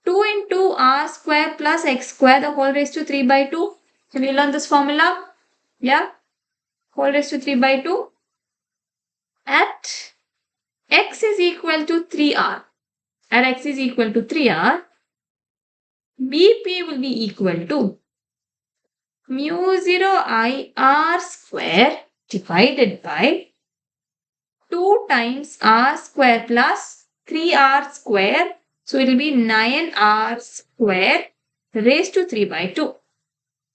[SPEAKER 1] 2 into R square plus X square, the whole raised to 3 by 2. Have you learned this formula? Yeah? Whole raised to 3 by 2. At X is equal to 3R. At X is equal to 3R, BP will be equal to mu 0 I R square divided by 2 times R square plus 3R square. So it will be 9R square raised to 3 by 2.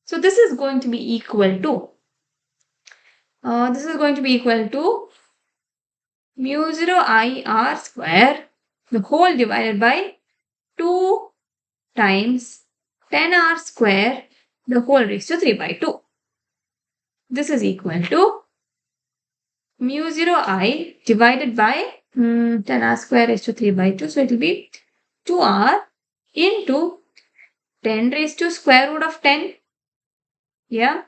[SPEAKER 1] So this is going to be equal to mu 0 I R square, the whole divided by 2 times 10R square, the whole raised to 3 by 2. This is equal to mu 0 I divided by 10R square raised to 3 by 2. So it will be 2R into 10 raised to square root of 10. Yeah.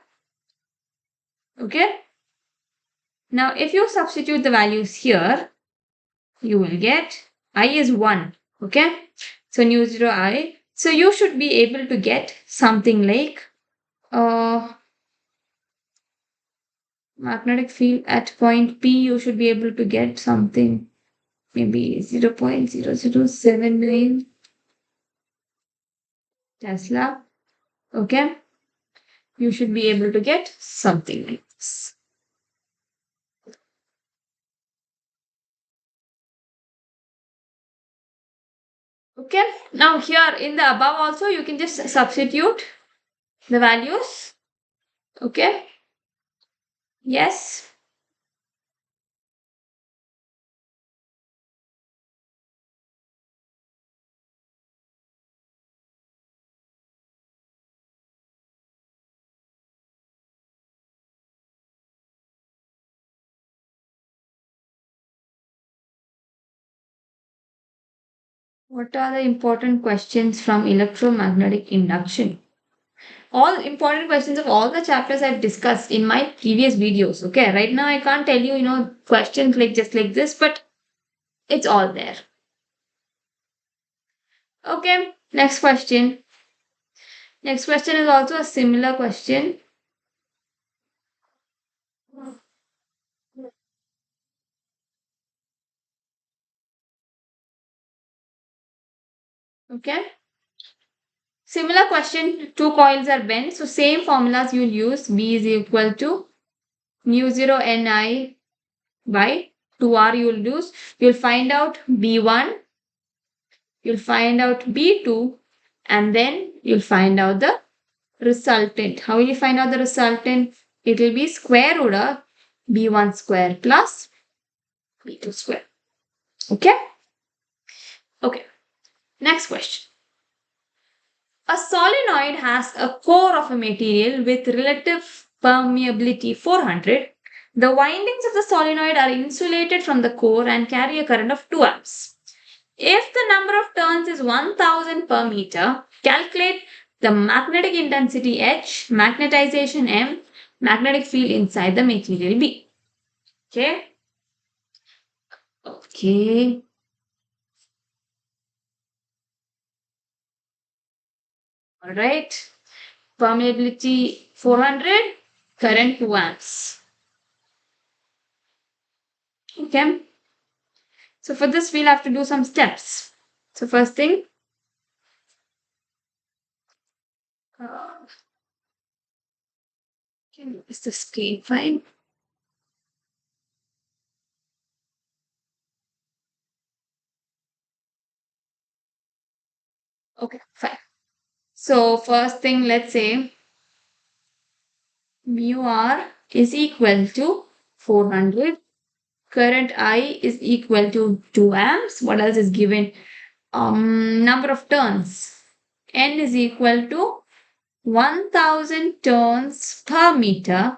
[SPEAKER 1] Okay. Now if you substitute the values here, you will get I is 1. Okay. So mu 0 I. So you should be able to get something like magnetic field at point P, you should be able to get something maybe 0.0079 Tesla. Okay. You should be able to get something like this. Okay. Now here in the above also you can just substitute the values. Okay. Yes. What are the important questions from electromagnetic induction? All important questions of all the chapters I've discussed in my previous videos. Okay, right now I can't tell you, questions like just like this, but it's all there. Okay, next question. Next question is also a similar question. Okay. Similar question, two coils are bent. So same formulas you'll use. B is equal to mu 0 Ni by 2R you'll use. You'll find out B1, you'll find out B2, and then you'll find out the resultant. How will you find out the resultant? It will be square root of B1 square plus B2 square. Okay? Okay. Next question. A solenoid has a core of a material with relative permeability 400. The windings of the solenoid are insulated from the core and carry a current of 2 amps. If the number of turns is 1000 per meter, calculate the magnetic intensity H, magnetization M, magnetic field inside the material B. Okay? Okay. Alright. Permeability 400, current 2 amps. Okay. So for this, we'll have to do some steps. So first thing, is the screen fine? Okay, fine. So first thing, let's say mu r is equal to 400. Current I is equal to 2 amps. What else is given? Number of turns. N is equal to 1000 turns per meter.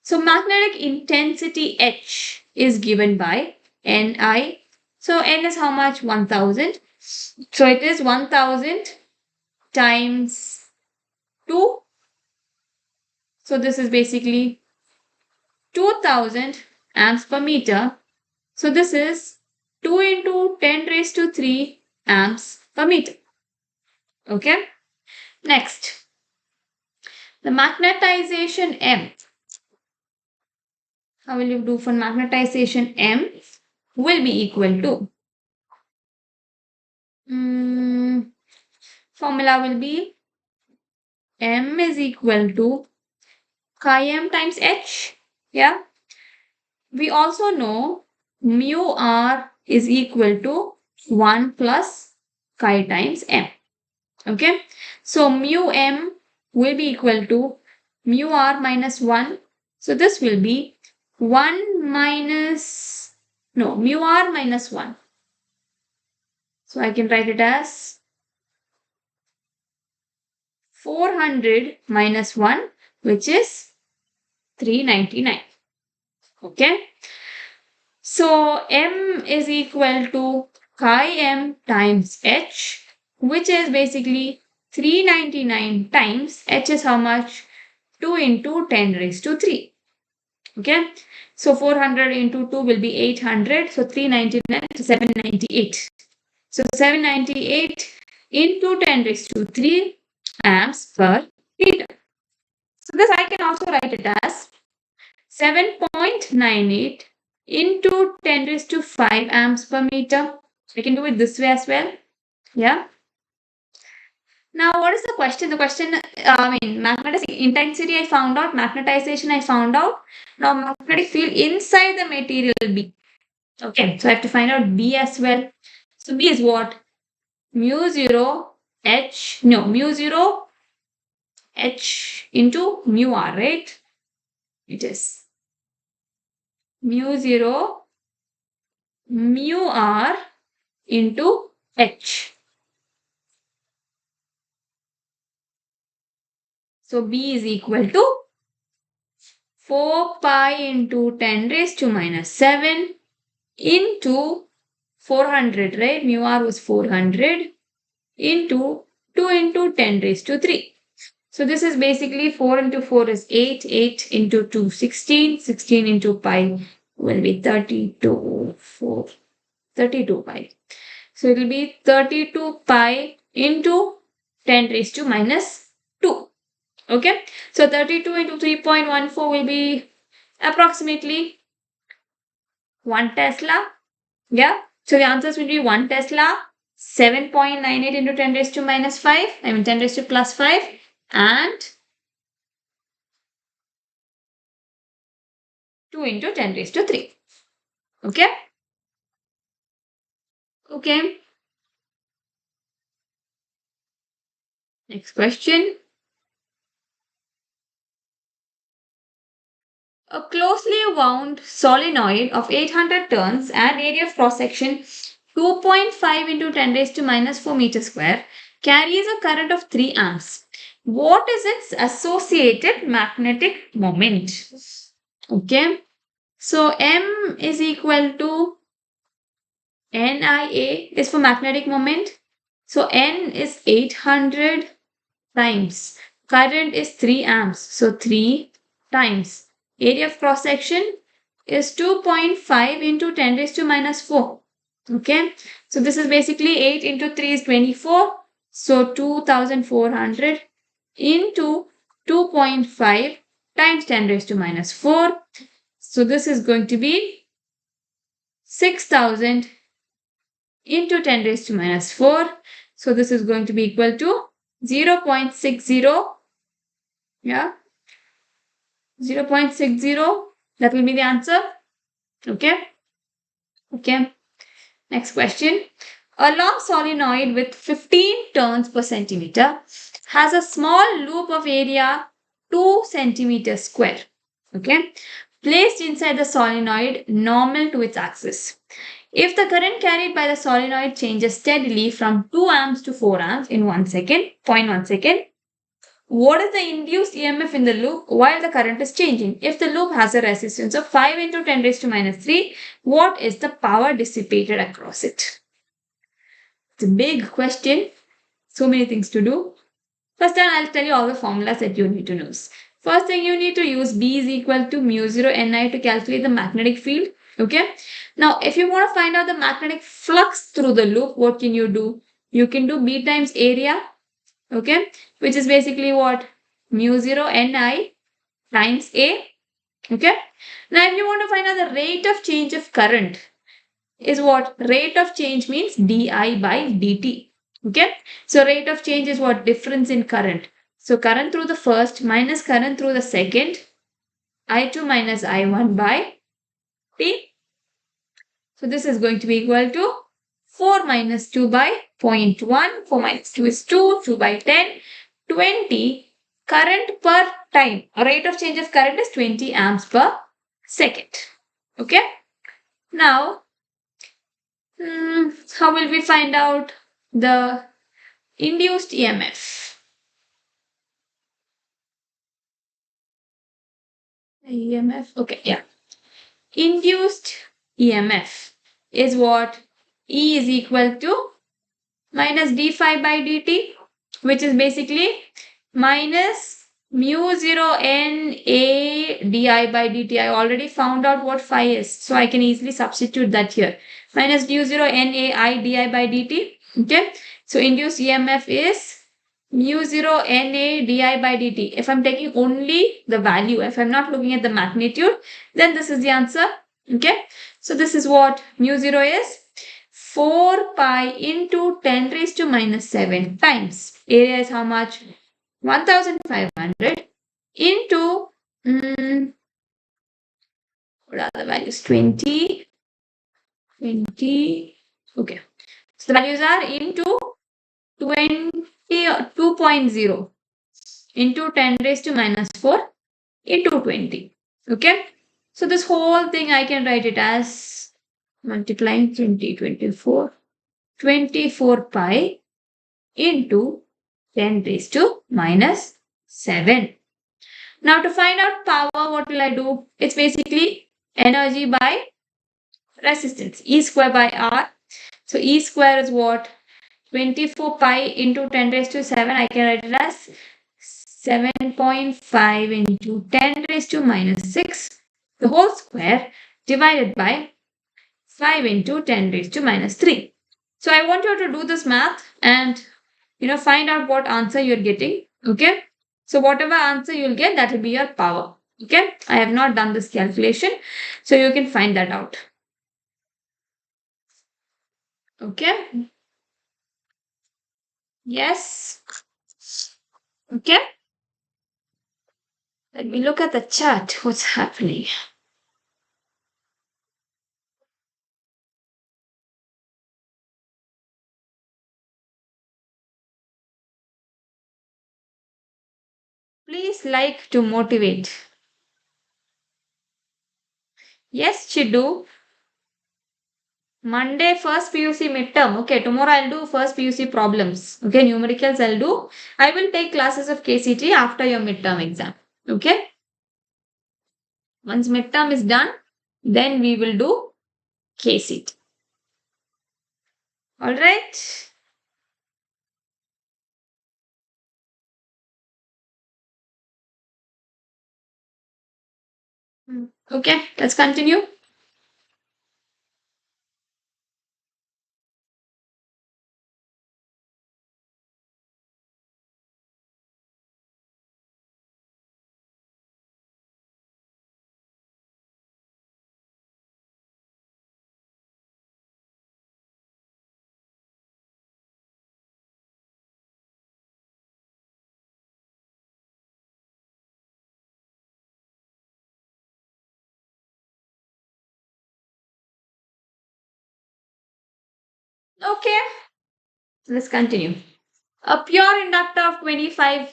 [SPEAKER 1] So magnetic intensity H is given by Ni. So N is how much? 1000. So it is 1000 times 2. So this is basically 2000 amps per meter. So this is 2 into 10 raised to 3 amps per meter. Okay. Next, the magnetization M. How will you do for magnetization M? Will be equal to formula will be M is equal to chi M times H. Yeah. We also know mu R is equal to 1 plus chi times M. Okay. So mu M will be equal to mu R minus 1. So this will be 1 minus, no, mu R minus 1. So I can write it as 400 minus 1, which is 399. Okay. So M is equal to chi M times H, which is basically 399 times H is how much? 2 into 10 raised to 3. Okay. So 400 into 2 will be 800. So 399 to 798. So 798 into 10 raised to 3 amps per meter. So this I can also write it as 7.98 into 10 raised to 5 amps per meter. I can do it this way as well. Yeah. Now, what is the question? The question, magnetic intensity I found out, magnetization I found out. Now, magnetic field inside the material B. Okay, so I have to find out B as well. So B is what? Mu 0 H into mu R, right? It is mu 0 mu R into H. So B is equal to 4 pi into 10 raised to minus 7 into 400, right? Mu R was 400 into 2 into 10 raised to 3. So this is basically 4 into 4 is 8, 8 into 2, 16, 16 into pi will be 32, 32 pi. So it will be 32 pi into 10 raised to minus 2. Okay. So 32 into 3.14 will be approximately 1 Tesla. Yeah. So the answers will be 1 Tesla, 7.98 into 10 raised to minus 5, 10 raised to plus 5, and 2 into 10 raised to 3. Okay. Okay. Next question. A closely wound solenoid of 800 turns and area of cross section 2.5 into 10 raised to minus 4 meters square carries a current of 3 amps. What is its associated magnetic moment? Okay. So M is equal to NIA is for magnetic moment. So N is 800 times. Current is 3 amps. So 3 times. Area of cross section is 2.5 into 10 raised to minus 4. Okay. So this is basically 8 into 3 is 24. So 2400 into 2.5 times 10 raised to minus 4. So this is going to be 6000 into 10 raised to minus 4. So this is going to be equal to 0.60. Yeah. 0.60. That will be the answer. Okay. Okay. Next question. A long solenoid with 15 turns per centimeter has a small loop of area 2 centimeters square. Okay, placed inside the solenoid normal to its axis. If the current carried by the solenoid changes steadily from 2 amps to 4 amps in 1 second, 0.1 second, what is the induced EMF in the loop while the current is changing? If the loop has a resistance of 5 into 10 raised to minus 3, what is the power dissipated across it? It's a big question. So many things to do. First time I'll tell you all the formulas that you need to know. First thing you need to use B is equal to mu 0 Ni to calculate the magnetic field. Okay. Now if you want to find out the magnetic flux through the loop, what can you do? You can do B times area. Okay. Which is basically what? Mu 0 Ni times A. Okay. Now if you want to find out the rate of change of current, is what? Rate of change means di by dt. Okay. So rate of change is what? Difference in current. So current through the first minus current through the second, I2 minus I1 by t. So this is going to be equal to 4 minus 2 by 0.1. 4 minus 2 is 2. 2 by 10. 20 current per time. Rate of change of current is 20 amps per second. Okay. Now, how will we find out the induced EMF? EMF, okay, yeah. Induced EMF is what? E is equal to minus d phi by dt, which is basically minus mu 0 n a di by dt. I already found out what phi is, so I can easily substitute that here. Minus mu 0 n a I di by dt. Okay, so induced EMF is mu 0 Na di by dt. If I'm taking only the value, if I'm not looking at the magnitude, then this is the answer. Okay, so this is what mu 0 is 4 pi into 10 raised to minus 7 times. Area is how much? 1500 into what are the values? 20. Okay, so the values are into 2.0 into 10 raised to minus 4 into 20. Okay. So this whole thing I can write it as multiplying 24 pi into 10 raised to minus 7. Now to find out power, what will I do? It's basically energy by resistance. E square by R. So E square is what? 24 pi into 10 raised to 7. I can write it as 7.5 into 10 raised to minus 6, the whole square, divided by 5 into 10 raised to minus 3. So I want you to do this math and find out what answer you're getting. Okay. So whatever answer you'll get, that will be your power. Okay. I have not done this calculation, so you can find that out. Okay. Yes. Okay. Let me look at the chart. What's happening? Please like to motivate. Yes, Chidu. Monday, first PUC midterm. Okay, tomorrow I'll do first PUC problems. Okay, numericals I'll do. I will take classes of kcet after your midterm exam. Okay. Once midterm is done, then we will do kcet. All right. Okay, let's continue. Okay, let's continue. A pure inductor of 25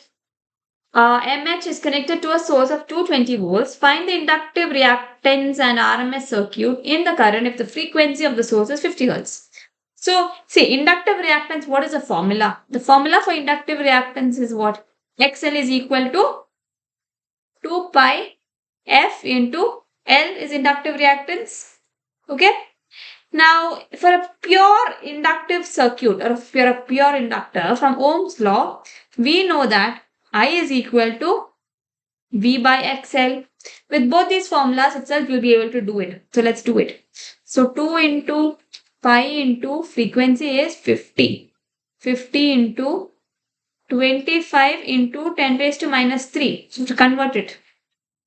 [SPEAKER 1] mH is connected to a source of 220 volts. Find the inductive reactance and RMS circuit in the current if the frequency of the source is 50 Hz. So, see, inductive reactance, what is the formula? The formula for inductive reactance is what? XL is equal to 2 pi F into L is inductive reactance. Okay. Now, for a pure inductive circuit or for a pure inductor from Ohm's law, we know that I is equal to V by XL. With both these formulas itself, you'll be able to do it. So let's do it. So 2 into pi into frequency is 50. 50 into 25 into 10 raised to minus 3. So to convert it.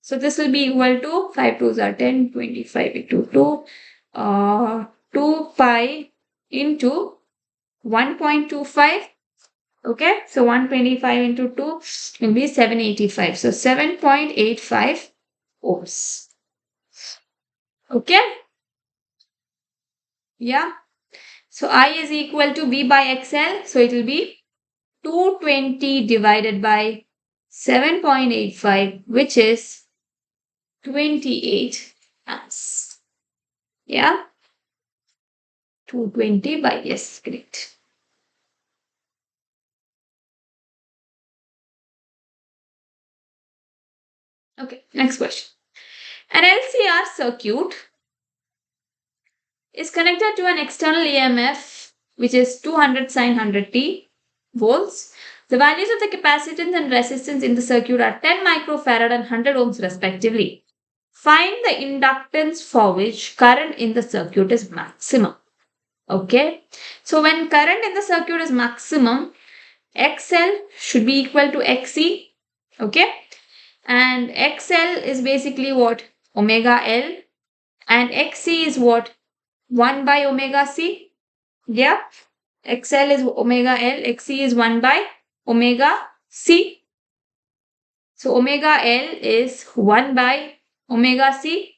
[SPEAKER 1] So this will be equal to 5 2s are 10, 25 into 2. 2 pi into 1.25. Okay, so 125 into 2 will be 785. So 7.85 ohms. Okay, yeah. So I is equal to V by XL. So it will be 220 divided by 7.85, which is 28 amps. Yeah, 220 by, yes, correct. Okay, next question. An LCR circuit is connected to an external EMF which is 200 sine 100t volts. The values of the capacitance and resistance in the circuit are 10 microfarad and 100 ohms respectively. Find the inductance for which current in the circuit is maximum. Okay, so when current in the circuit is maximum, XL should be equal to XC. Okay, and XL is basically what? Omega L, and XC is what? 1 by omega C. Yeah, XL is omega L, XC is 1 by omega C. So omega L is 1 by omega C.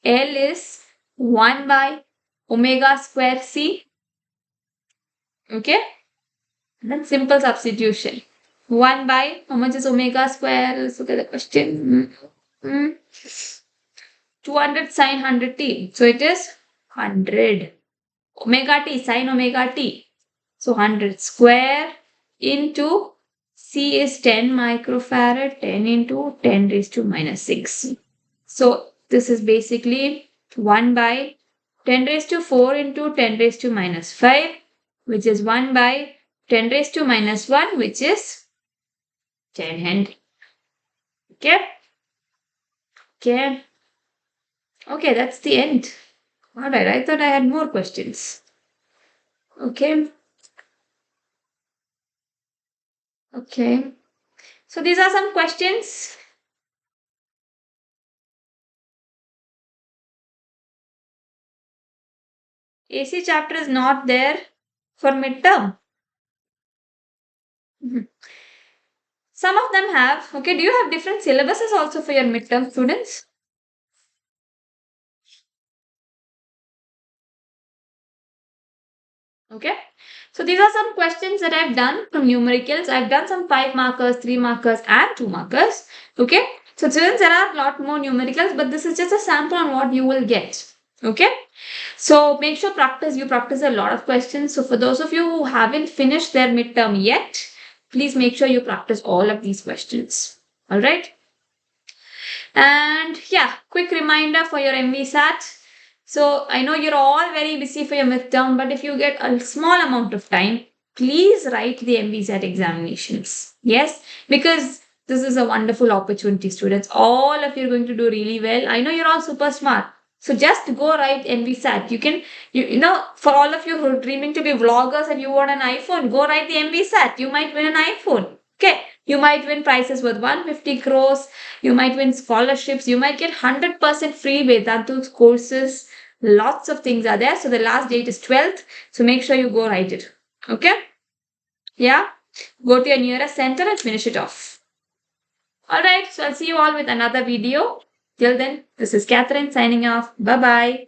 [SPEAKER 1] L is 1 by omega square C. Okay, then simple substitution. 1 by, how much is omega square? Let's look at the question. 200 sine 100t. So it is 100. Omega t, sine omega t. So 100 square into C is 10 microfarad, 10 into 10 raised to minus 6. So this is basically 1 by 10 raised to 4 into 10 raised to minus 5, which is 1 by 10 raised to minus 1, which is 10 Henry. Okay. Okay. Okay, that's the end. Alright, I thought I had more questions. Okay. Okay. So these are some questions. AC chapter is not there for midterm. Some of them have. Okay, do you have different syllabuses also for your midterm students? Okay, so these are some questions that I've done from numericals. I've done some 5 markers, 3 markers, and 2 markers. Okay, so students, there are a lot more numericals, but this is just a sample on what you will get. Okay, so make sure you practice a lot of questions. So for those of you who haven't finished their midterm yet, please make sure you practice all of these questions. All right. And yeah, quick reminder for your MVSAT. So I know you're all very busy for your midterm, but if you get a small amount of time, please write the MVSAT examinations. Yes, because this is a wonderful opportunity, students. All of you are going to do really well. I know you're all super smart. So just go write MVSAT. You know, for all of you who are dreaming to be vloggers and you want an iPhone, go write the MVSAT. You might win an iPhone. Okay, you might win prizes worth 150 crores. You might win scholarships. You might get 100% free Vedantu courses. Lots of things are there. So the last date is 12th. So make sure you go write it. Okay? Yeah? Go to your nearest center and finish it off. Alright, so I'll see you all with another video. Till then, this is Catherine signing off. Bye-bye.